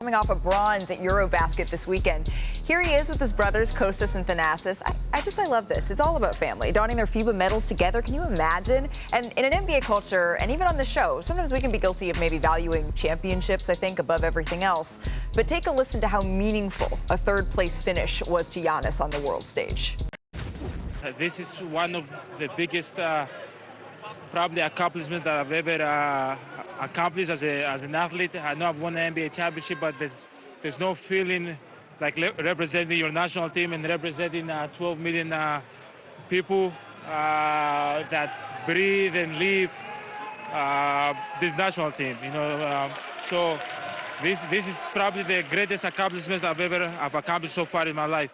Coming off a bronze at EuroBasket this weekend. Here he is with his brothers, Kostas and Thanasis. I love this. It's all about family, donning their FIBA medals together. Can you imagine? And in an NBA culture, and even on the show, sometimes we can be guilty of maybe valuing championships, I think, above everything else. But take a listen to how meaningful a third-place finish was to Giannis on the world stage. This is one of the biggest probably accomplishment that I've ever accomplished as an athlete. I know I've won an NBA championship, but there's no feeling like representing your national team and representing 12 million people that breathe and live this national team. So this is probably the greatest accomplishment I've accomplished so far in my life.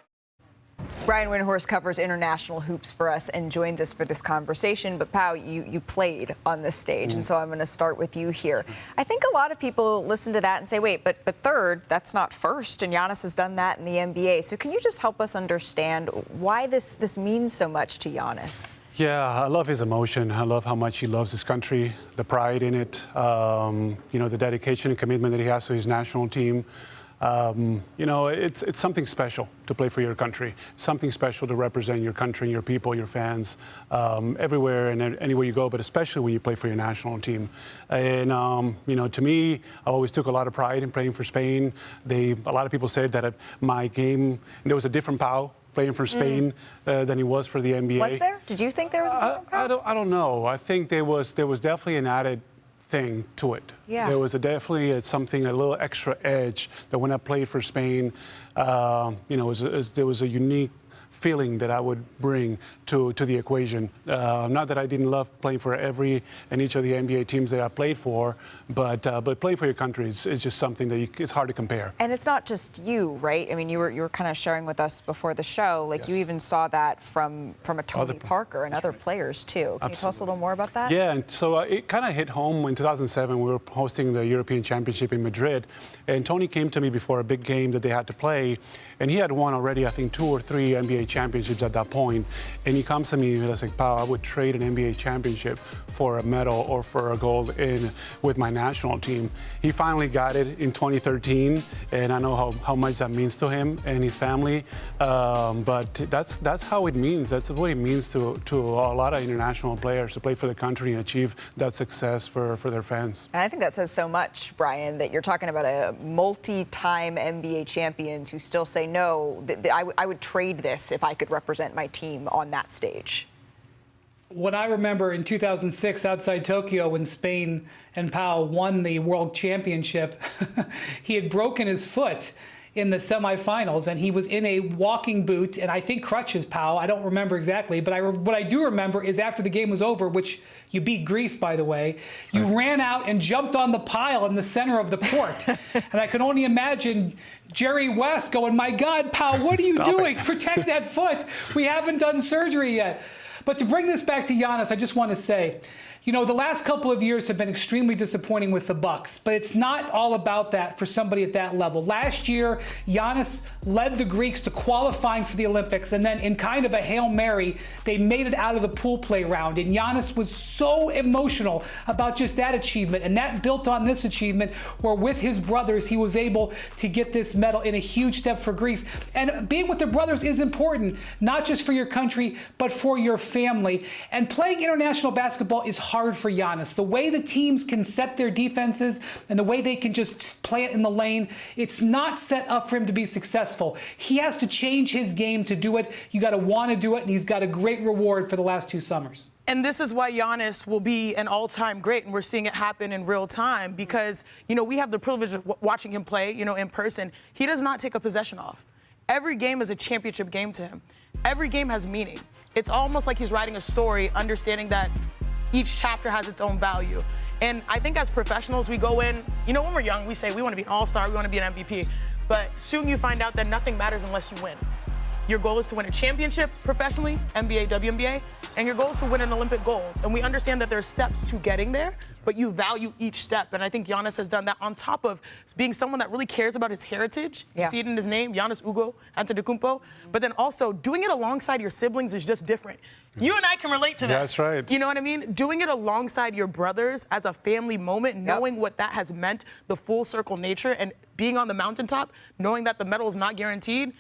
Brian Windhorst covers international hoops for us and joins us for this conversation. But, Pau, you played on this stage, and so I'm going to start with you here. I think a lot of people listen to that and say, wait, but third, that's not first, and Giannis has done that in the NBA. So can you just help us understand why this means so much to Giannis? Yeah, I love his emotion. I love how much he loves his country, the pride in it, the dedication and commitment that he has to his national team. It's something special to play for your country, something special to represent your country, your people, your fans, everywhere and anywhere you go, but especially when you play for your national team. And, to me, I always took a lot of pride in playing for Spain. A lot of people said that at my game, there was a different Pau playing for Spain than he was for the NBA. Was there? Did you think there was a different Pau? I don't know. I think there was definitely an added thing to it. Yeah. There was definitely a little extra edge that when I played for Spain, there was a unique feeling that I would bring to the equation. Not that I didn't love playing for every and each of the NBA teams that I played for, but playing for your country is just something that it's hard to compare. And it's not just you, right? I mean, you were kind of sharing with us before the show, like, yes, you even saw that from a Tony Parker and other players too. Can you tell us a little more about that? Yeah, and so it kind of hit home in 2007. We were hosting the European Championship in Madrid, and Tony came to me before a big game that they had to play, and he had won already, I think, 2 or 3 NBA championships at that point. And he comes to me and he's like, Pau, I would trade an NBA championship for a medal or for a gold with my national team. He finally got it in 2013, and I know how much that means to him and his family. But that's how it means. That's what it means to a lot of international players to play for the country and achieve that success for their fans. And I think that says so much, Brian, that you're talking about a multi-time NBA champions who still say, no, I would trade this if I could represent my team on that stage. What I remember in 2006 outside Tokyo when Spain and Pau won the World Championship, he had broken his foot in the semifinals, and he was in a walking boot and I think crutches, Pau. I don't remember exactly, but what I do remember is after the game was over, which you beat Greece, by the way, you ran out and jumped on the pile in the center of the court. And I can only imagine Jerry West going, my God, Pau, what are you doing? Protect that foot. We haven't done surgery yet. But to bring this back to Giannis, I just want to say, the last couple of years have been extremely disappointing with the Bucks, but it's not all about that for somebody at that level. Last year, Giannis led the Greeks to qualifying for the Olympics, and then in kind of a Hail Mary, they made it out of the pool play round. And Giannis was so emotional about just that achievement, and that built on this achievement where with his brothers, he was able to get this medal in a huge step for Greece. And being with the brothers is important, not just for your country, but for your family. And playing international basketball is hard for Giannis. The way the teams can set their defenses and the way they can just play it in the lane, it's not set up for him to be successful. He has to change his game to do it. You got to want to do it, and he's got a great reward for the last 2 summers. And this is why Giannis will be an all-time great, and we're seeing it happen in real time because, we have the privilege of watching him play, in person. He does not take a possession off. Every game is a championship game to him. Every game has meaning. It's almost like he's writing a story, understanding that each chapter has its own value. And I think as professionals, we go in, when we're young, we say we want to be an all-star, we want to be an MVP. But soon you find out that nothing matters unless you win. Your goal is to win a championship professionally, NBA, WNBA, and your goal is to win an Olympic gold. And we understand that there are steps to getting there, but you value each step. And I think Giannis has done that on top of being someone that really cares about his heritage. You see it in his name, Giannis Antetokounmpo. But then also doing it alongside your siblings is just different. You and I can relate to that. That's right. You know what I mean? Doing it alongside your brothers as a family moment, knowing what that has meant, the full circle nature, and being on the mountaintop, knowing that the medal is not guaranteed,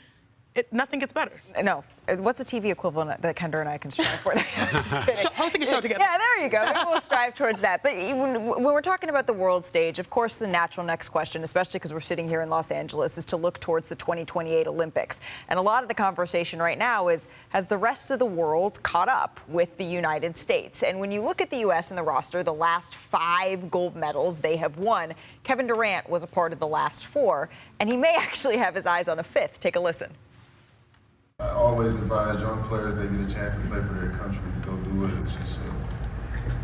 nothing gets better. No. What's the TV equivalent that Kendra and I can strive for? Hosting a show together. Yeah, there you go. Maybe we'll strive towards that. But when we're talking about the world stage, of course, the natural next question, especially because we're sitting here in Los Angeles, is to look towards the 2028 Olympics. And a lot of the conversation right now is, has the rest of the world caught up with the United States? And when you look at the U.S. and the roster, the last 5 gold medals they have won, Kevin Durant was a part of the last 4, and he may actually have his eyes on a 5th. Take a listen. I always advise young players they get a chance to play for their country, go do it. It's just an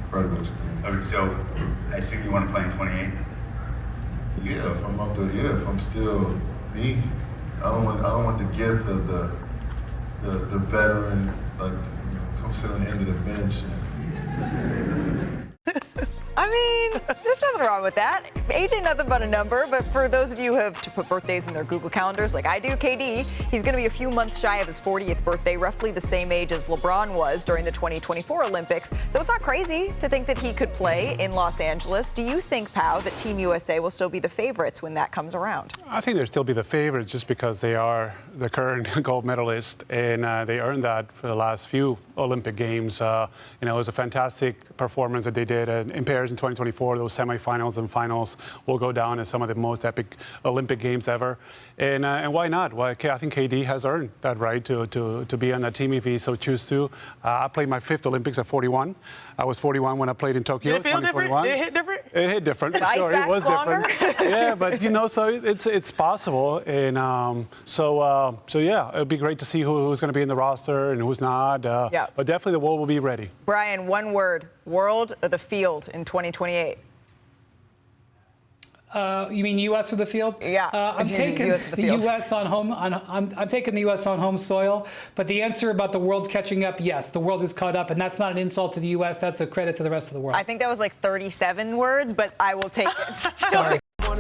incredible experience. Okay, so I assume you want to play in 28? Yeah, if I'm up there, if I'm still me, I don't want the gift of the veteran, like come sit on the end of the bench. I mean, there's nothing wrong with that. Age ain't nothing but a number, but for those of you who have to put birthdays in their Google calendars like I do, KD, he's going to be a few months shy of his 40th birthday, roughly the same age as LeBron was during the 2024 Olympics. So it's not crazy to think that he could play in Los Angeles. Do you think, Pau, that Team USA will still be the favorites when that comes around? I think they'll still be the favorites just because they are the current gold medalist, and they earned that for the last few Olympic Games. It was a fantastic performance that they did in Paris in 2024. Those semifinals and finals will go down as some of the most epic Olympic Games ever. And why not? Well, I think KD has earned that right to be on that team if he so chooses to. I played my 5th Olympics at 41. I was 41 when I played in Tokyo. Did it feel 2021. different? Did it hit different? It hit different. The ice sure, back it was longer? different. Yeah, but so it's possible, and so yeah, it'd be great to see who's going to be in the roster and who's not. But definitely the world will be ready. Brian, one word: world or the field in 2028. You mean U.S. or the field? Yeah, I'm taking the U.S. on home. I'm taking the U.S. on home soil. But the answer about the world catching up, yes, the world is caught up, and that's not an insult to the U.S. That's a credit to the rest of the world. I think that was like 37 words, but I will take it. Sorry. I'm on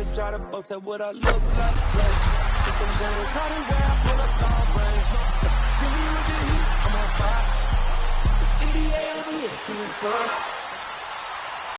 fire.